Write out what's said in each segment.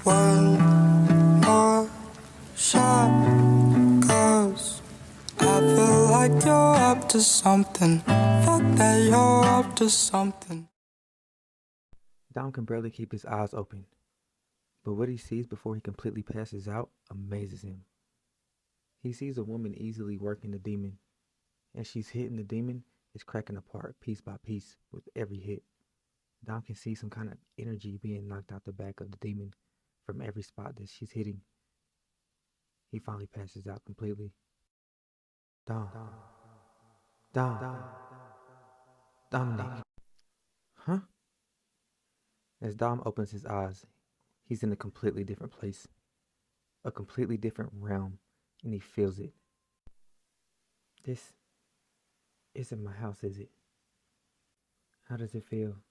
One more shot, 'cause I feel like you're up to something. Fuck that, you're up to something. Dom can barely keep his eyes open, but what he sees before he completely passes out amazes him. He sees a woman easily working the demon. As she's hitting the demon, it's cracking apart piece by piece with every hit. Dom can see some kind of energy being knocked out the back of the demon from every spot that she's hitting. He finally passes out completely. Dom. Dominic. Huh? As Dom opens his eyes, he's in a completely different place. A completely different realm, and he feels it. This isn't my house, is it? How does it feel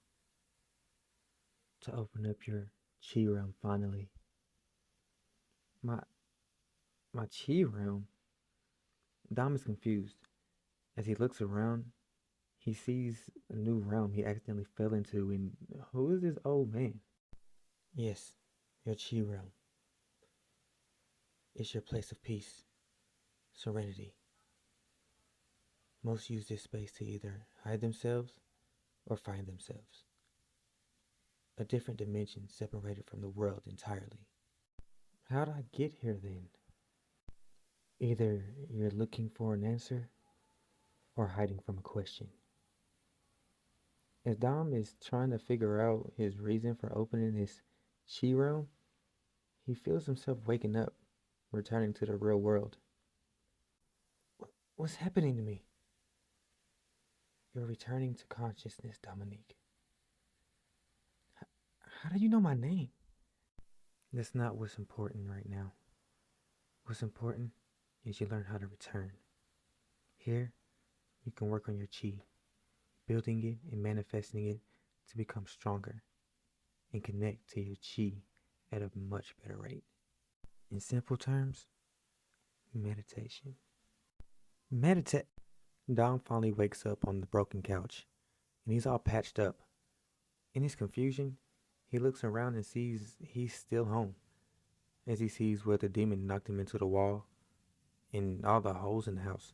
to open up your chi realm finally? My chi realm? Dom is confused. As he looks around, he sees a new realm he accidentally fell into, and who is this old man? Yes, your chi realm. It's your place of peace, serenity. Most use this space to either hide themselves or find themselves. A different dimension separated from the world entirely. How'd I get here then? Either you're looking for an answer or hiding from a question. As Dom is trying to figure out his reason for opening his chi realm, he feels himself waking up, returning to the real world. What's happening to me? You're returning to consciousness, Dominique. How do you know my name? That's not what's important right now. What's important is you learn how to return. Here, you can work on your chi, building it and manifesting it to become stronger and connect to your chi at a much better rate. In simple terms, meditation. Meditate. Dom finally wakes up on the broken couch, and he's all patched up. In his confusion, he looks around and sees he's still home, as he sees where the demon knocked him into the wall and all the holes in the house.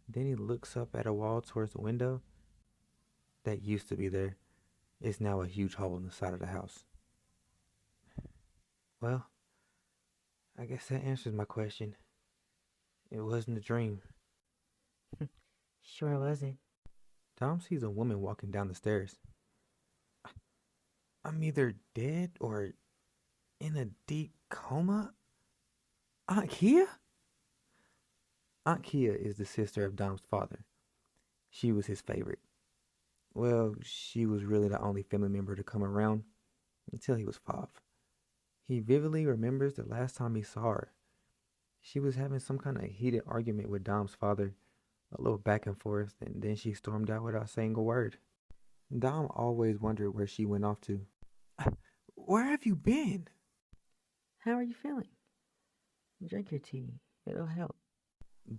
Then he looks up at a wall towards the window that used to be there. It's now a huge hole in the side of the house. Well, I guess that answers my question. It wasn't a dream. Sure wasn't. Dom sees a woman walking down the stairs. I'm either dead or in a deep coma. Aunt Kia? Aunt Kia is the sister of Dom's father. She was his favorite. Well, she was really the only family member to come around until he was 5. He vividly remembers the last time he saw her. She was having some kind of heated argument with Dom's father, a little back and forth, and then she stormed out without saying a word. Dom always wondered where she went off to. Where have you been? How are you feeling? Drink your tea. It'll help.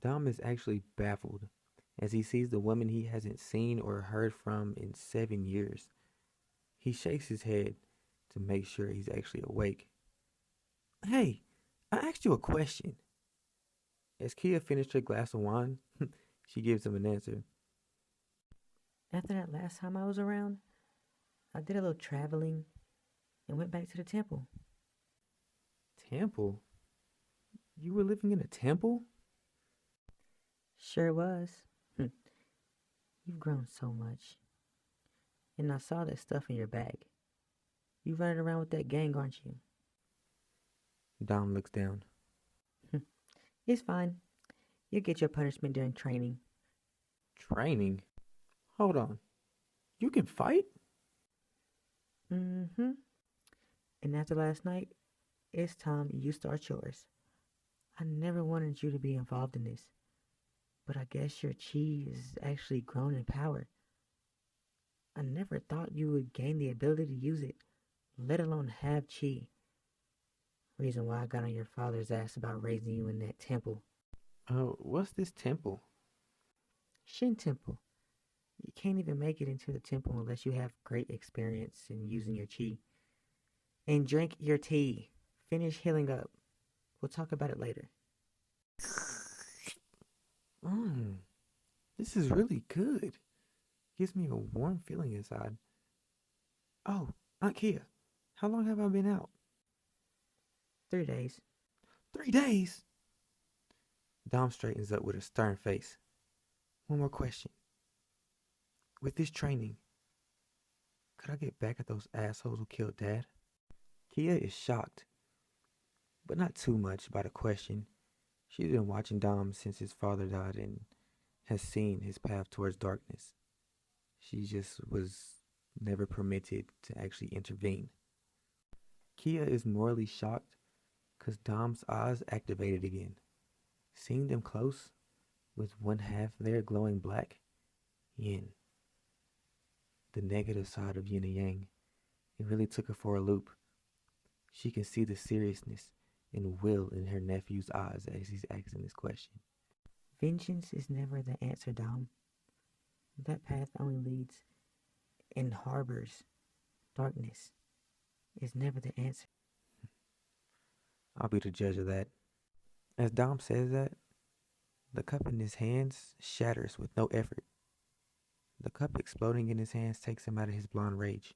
Dom is actually baffled as he sees the woman he hasn't seen or heard from in 7 years. He shakes his head to make sure he's actually awake. Hey, I asked you a question. As Kia finished her glass of wine, she gives him an answer. After that last time I was around, I did a little traveling and went back to the temple. Temple? You were living in a temple? Sure was. You've grown so much. And I saw that stuff in your bag. You running around with that gang, aren't you? Dom looks down. It's fine. You'll get your punishment during training. Training? Hold on. You can fight? Mm-hmm. And after last night, it's time you start yours. I never wanted you to be involved in this, but I guess your chi is actually grown in power. I never thought you would gain the ability to use it, let alone have chi. Reason why I got on your father's ass about raising you in that temple. What's this temple? Shin Temple. You can't even make it into the temple unless you have great experience in using your chi. And drink your tea. Finish healing up. We'll talk about it later. This is really good. Gives me a warm feeling inside. Oh, Aunt Kia, how long have I been out? 3 days. 3 days? Dom straightens up with a stern face. One more question. With this training, could I get back at those assholes who killed Dad? Kia is shocked, but not too much by the question. She's been watching Dom since his father died and has seen his path towards darkness. She just was never permitted to actually intervene. Kia is morally shocked because Dom's eyes activated again. Seeing them close, with one half there glowing black, yin. The negative side of yin and yang. It really took her for a loop. She can see the seriousness and will in her nephew's eyes as he's asking this question. Vengeance is never the answer, Dom. That path only leads and harbors darkness. Is never the answer. I'll be the judge of that. As Dom says that, the cup in his hands shatters with no effort. The cup exploding in his hands takes him out of his blonde rage.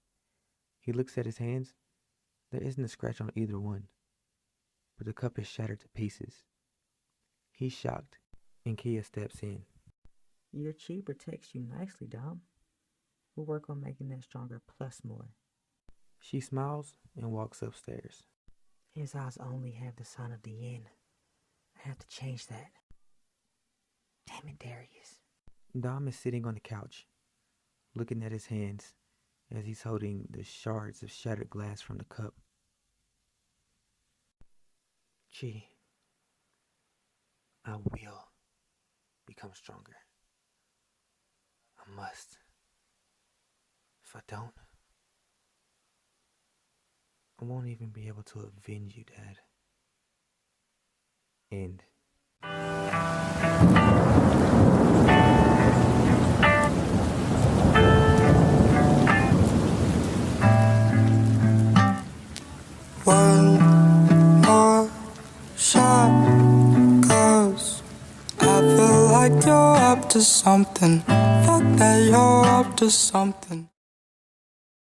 He looks at his hands. There isn't a scratch on either one, but the cup is shattered to pieces. He's shocked, and Kia steps in. Your chi protects you nicely, Dom. We'll work on making that stronger plus more. She smiles and walks upstairs. His eyes only have the sign of the yin. I have to change that. Damn it, Darius. Dom is sitting on the couch, looking at his hands as he's holding the shards of shattered glass from the cup. Chi, I will become stronger. I must. If I don't, I won't even be able to avenge you, Dad. End. One more shot, 'cause I feel like you're up to something. Fuck that, you're up to something.